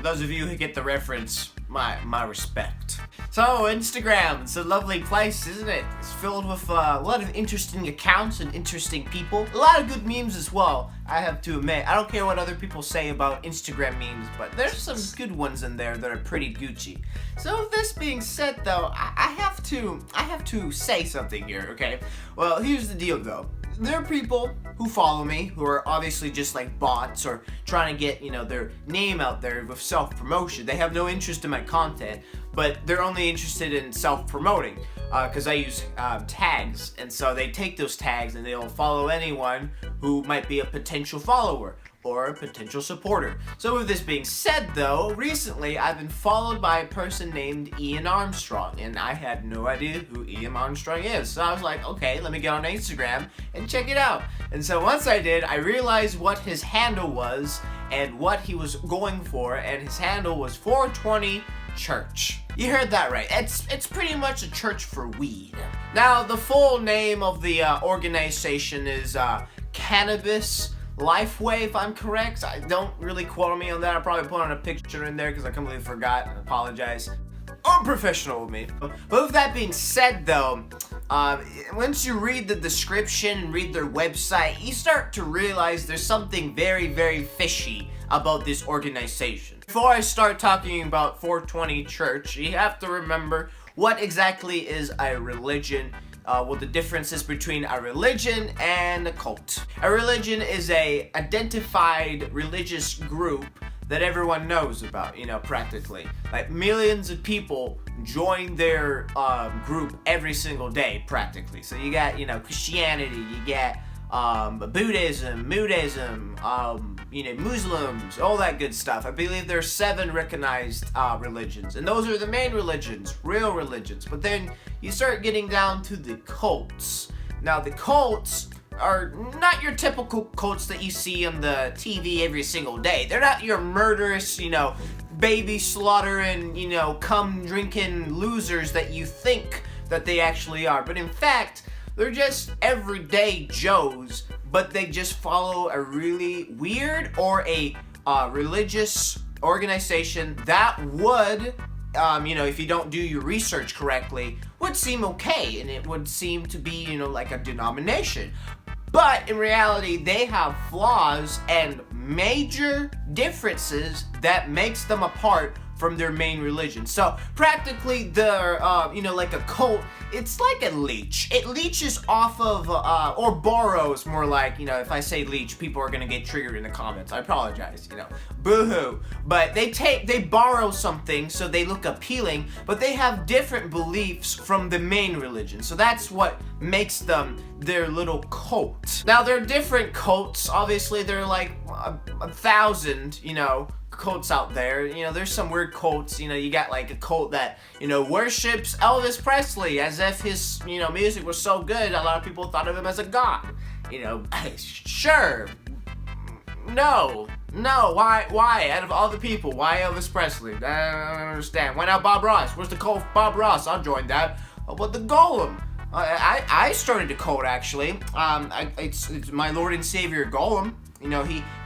those of you who get the reference, my respect. So, Instagram, it's a lovely place, isn't it? It's filled with a lot of interesting accounts and interesting people. A lot of good memes as well, I have to admit. I don't care what other people say about Instagram memes, but there's some good ones in there that are pretty Gucci. So, with this being said, though, I have to say something here, okay? Well, here's the deal, though. There are people who follow me who are obviously just like bots or trying to get, their name out there with self-promotion. They have no interest in my content, but they're only interested in self-promoting because I use tags. And so they take those tags and they'll follow anyone who might be a potential follower or a potential supporter. So with this being said, though, recently I've been followed by a person named Ian Armstrong, and I had no idea who Ian Armstrong is. So I was like, okay, let me get on Instagram and check it out. And so once I did, I realized what his handle was and what he was going for, and his handle was 420 Church. You heard that right. It's pretty much a church for weed. Now, the full name of the organization is Cannabis Lifeway, if I'm correct. I don't really quote me on that. I'll probably put on a picture in there because I completely forgot. I apologize. Unprofessional of me. But with that being said, though, once you read the description and read their website, you start to realize there's something very, very fishy about this organization. Before I start talking about 420 Church, you have to remember what exactly is a religion. The differences between a religion and a cult. A religion is a identified religious group that everyone knows about, practically. Like millions of people join their group every single day, practically. So you got, Christianity, you got Buddhism, Muslims, all that good stuff. I believe there's 7 recognized religions, and those are the main religions, real religions. But then you start getting down to the cults. Now, the cults are not your typical cults that you see on the TV every single day. They're not your murderous, baby slaughtering, cum drinking losers that you think that they actually are. But in fact, they're just everyday Joes, but they just follow a really weird or a religious organization that would, if you don't do your research correctly, would seem okay, and it would seem to be, like a denomination. But in reality, they have flaws and major differences that makes them apart from their main religion. So practically they're, like a cult, it's like a leech. It leeches off of, or borrows more like, if I say leech, people are gonna get triggered in the comments. I apologize, boo-hoo. But they borrow something so they look appealing, but they have different beliefs from the main religion. So that's what makes them their little cult. Now, there are different cults. Obviously, there are like 1,000, cults out there. There's some weird cults. You got like a cult that, worships Elvis Presley as if his, music was so good, a lot of people thought of him as a god. Sure. No, why? Out of all the people, why Elvis Presley? I don't understand. Why not Bob Ross? Where's the cult of Bob Ross? I'll join that. But the Golem. I started a cult, actually. It's my Lord and Savior Golem.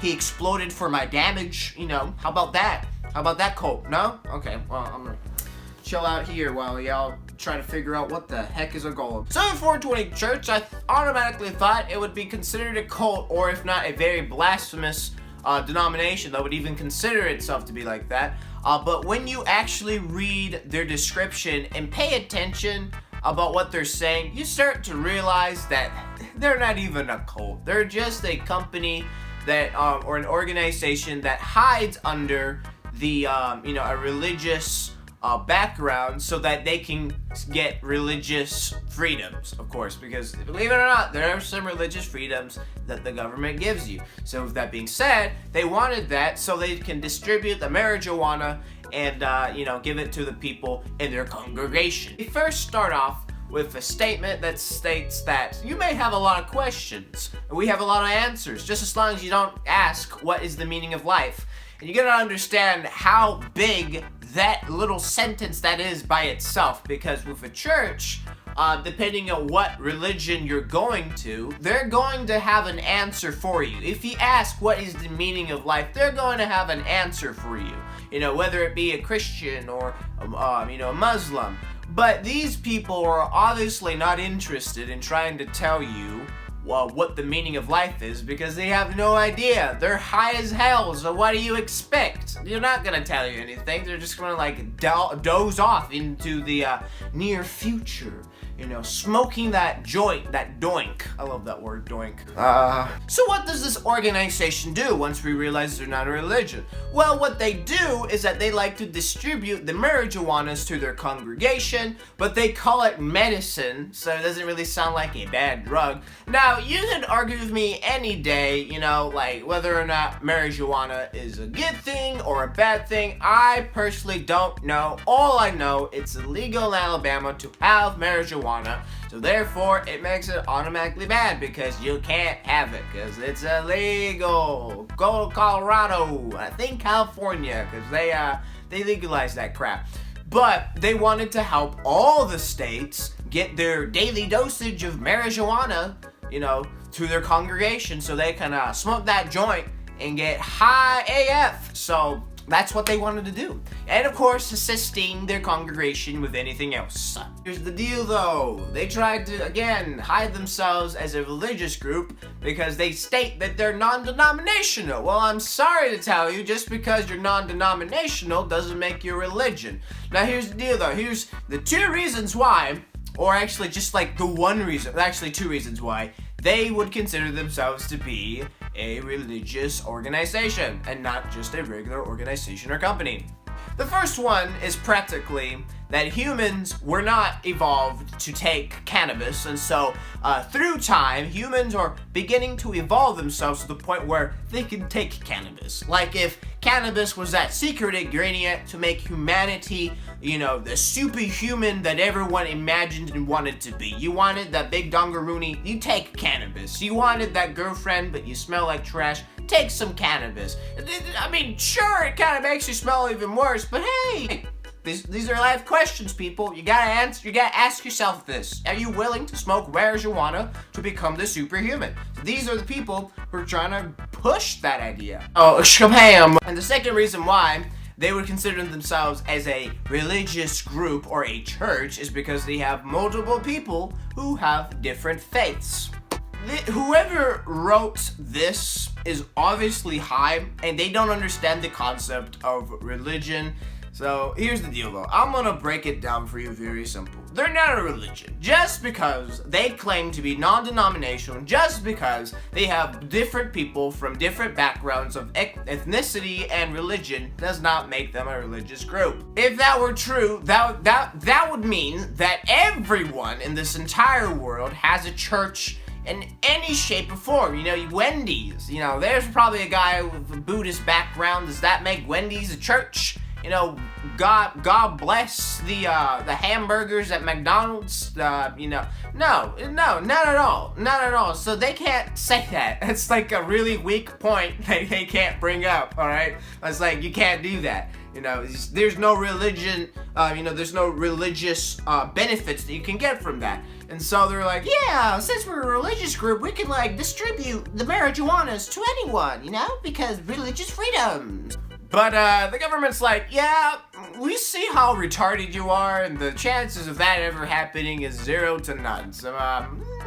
He exploded for my damage. How about that? How about that cult? No? Okay, well, I'm gonna chill out here while y'all try to figure out what the heck is a golem. So in 420 Church, I automatically thought it would be considered a cult, or if not a very blasphemous denomination that would even consider itself to be like that. But when you actually read their description and pay attention about what they're saying, you start to realize that they're not even a cult. They're just a company that, or an organization that hides under the, a religious background so that they can get religious freedoms, of course, because believe it or not, there are some religious freedoms that the government gives you. So with that being said, they wanted that so they can distribute the marijuana and, give it to the people in their congregation. We first start off with a statement that states that you may have a lot of questions, and we have a lot of answers, just as long as you don't ask what is the meaning of life. And you gotta understand how big that little sentence that is by itself, because with a church, depending on what religion you're going to, they're going to have an answer for you. If you ask what is the meaning of life, they're going to have an answer for you. whether it be a Christian or, a Muslim. But these people are obviously not interested in trying to tell you what the meaning of life is, because they have no idea. They're high as hell, so what do you expect? They're not gonna tell you anything. They're just gonna doze off into the near future, smoking that joint, that doink. I love that word, doink. So what does this organization do once we realize they're not a religion? Well, what they do is that they like to distribute the marijuanas to their congregation, but they call it medicine, so it doesn't really sound like a bad drug. Now, you can argue with me any day, whether or not marijuana is a good thing or a bad thing. I personally don't know. All I know, it's illegal in Alabama to have marijuana. So therefore, it makes it automatically bad because you can't have it because it's illegal. Go to Colorado, I think California, because they legalized that crap. But they wanted to help all the states get their daily dosage of marijuana, to their congregation so they can smoke that joint and get high AF. So that's what they wanted to do. And of course, assisting their congregation with anything else. Here's the deal though. They tried to, again, hide themselves as a religious group because they state that they're non-denominational. Well, I'm sorry to tell you, just because you're non-denominational doesn't make you a religion. Now here's the deal though. Here's the two reasons why, or actually just like the one reason, actually two reasons why they would consider themselves to be a religious organization and not just a regular organization or company. The first one is practically that humans were not evolved to take cannabis, and so through time, humans are beginning to evolve themselves to the point where they can take cannabis. Like if cannabis was that secret ingredient to make humanity, the superhuman that everyone imagined and wanted to be. You wanted that big dongaroony, you take cannabis. You wanted that girlfriend, but you smell like trash, take some cannabis. I mean, sure, it kind of makes you smell even worse, but hey, these are life questions, people. You gotta ask yourself this. Are you willing to smoke marijuana to become the superhuman? These are the people who are trying to push that idea. Oh, shabam! And the second reason why they would consider themselves as a religious group or a church is because they have multiple people who have different faiths. Whoever wrote this is obviously high, and they don't understand the concept of religion. So here's the deal though. I'm gonna break it down for you very simple. They're not a religion. Just because they claim to be non-denominational, just because they have different people from different backgrounds of ethnicity and religion, does not make them a religious group. If that were true, that would mean that everyone in this entire world has a church in any shape or form. Wendy's, there's probably a guy with a Buddhist background. Does that make Wendy's a church? God bless the hamburgers at McDonald's. No, not at all, not at all. So they can't say that. It's like a really weak point that they can't bring up. All right, it's like you can't do that. There's no religion. There's no religious benefits that you can get from that. And so they're like, yeah, since we're a religious group, we can distribute the marijuanas to anyone, because religious freedom. But the government's like, yeah, we see how retarded you are, and the chances of that ever happening is 0 to none. So,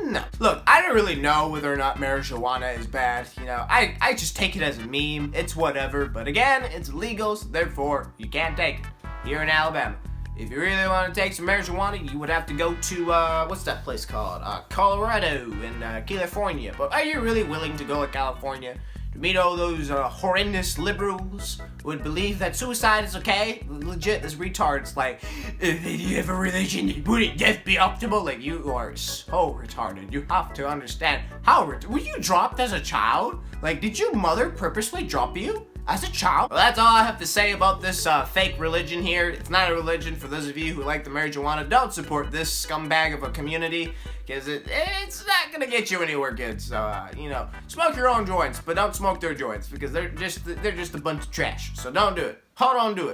no. Look, I don't really know whether or not marijuana is bad. I just take it as a meme. It's whatever. But again, it's illegal, so therefore, you can't take it here in Alabama. If you really want to take some marijuana, you would have to go to, what's that place called? Colorado and California. But are you really willing to go to California to meet all those horrendous liberals who would believe that suicide is okay? Legit, this retard's like, if you have a religion, wouldn't death be optimal? Like, you are so retarded. You have to understand how were you dropped as a child? Like, did your mother purposely drop you as a child? Well, that's all I have to say about this fake religion here. It's not a religion. For those of you who like the marijuana, don't support this scumbag of a community, because it's not gonna get you anywhere good. So smoke your own joints, but don't smoke their joints, because they're just a bunch of trash. So don't do it. Hold on to it.